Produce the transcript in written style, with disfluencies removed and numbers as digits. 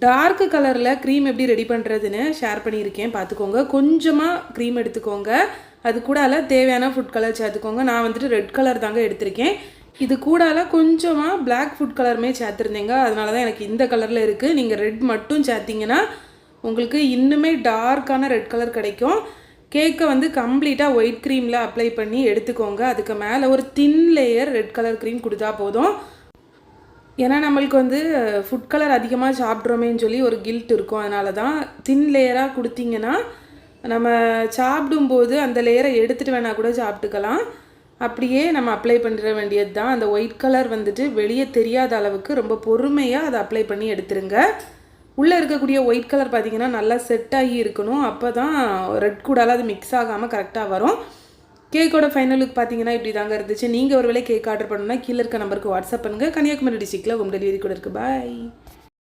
Dark கலரில் cream எப்படி ready பண்ணுறதுன்னு ஷேர் பண்ணியிருக்கேன், பார்த்துக்கோங்க. கொஞ்சமாக க்ரீம் எடுத்துக்கோங்க, அது கூடால தேவையான ஃபுட் கலர் சேர்த்துக்கோங்க. நான் வந்துட்டு ரெட் கலர் தாங்க எடுத்திருக்கேன். இது கூடால கொஞ்சமாக பிளாக் ஃபுட் கலருமே சேர்த்துருந்தேங்க, அதனால தான் எனக்கு இந்த கலரில் இருக்குது. நீங்கள் ரெட் மட்டும் சேர்த்திங்கன்னா உங்களுக்கு இன்னுமே டார்க்கான ரெட் கலர் கிடைக்கும். கேக்கை வந்து கம்ப்ளீட்டாக ஒயிட் க்ரீமில் அப்ளை பண்ணி எடுத்துக்கோங்க. அதுக்கு மேலே ஒரு thin layer red colour cream கொடுத்தா போதும். ஏன்னா நம்மளுக்கு வந்து ஃபுட் கலர் அதிகமாக சாப்பிட்றோமேன்னு சொல்லி ஒரு கில்ட் இருக்கும். அதனால தான் தின் லேயராக கொடுத்தீங்கன்னா நம்ம சாப்பிடும்போது அந்த லேயரை எடுத்துகிட்டு வேணால் கூட சாப்பிட்டுக்கலாம். அப்படியே நம்ம அப்ளை பண்ணிட வேண்டியது தான். அந்த ஒயிட் கலர் வந்துட்டு வெளியே தெரியாத அளவுக்கு ரொம்ப பொறுமையாக அதை அப்ளை பண்ணி எடுத்துருங்க. உள்ளே இருக்கக்கூடிய ஒயிட் கலர் பார்த்திங்கன்னா நல்லா செட் ஆகி இருக்கணும். அப்போ தான் ரெட் கூடால அது மிக்ஸ் ஆகாமல் கரெக்டாக வரும். கேக்கோட ஃபைனல் லுக் பார்த்தீங்கன்னா இப்படி தாங்க இருந்துச்சு. நீங்கள் ஒரு வேளை கேக் ஆர்டர் பண்ணணும்னா கீழே இருக்க நம்பருக்கு வாட்ஸ்அப் பண்ணுங்கள். கன்னியாகுமரி டிஸ்ட்ரிக்டில் ஹோம் டெலிவரி கூட இருக்குது. பாய்.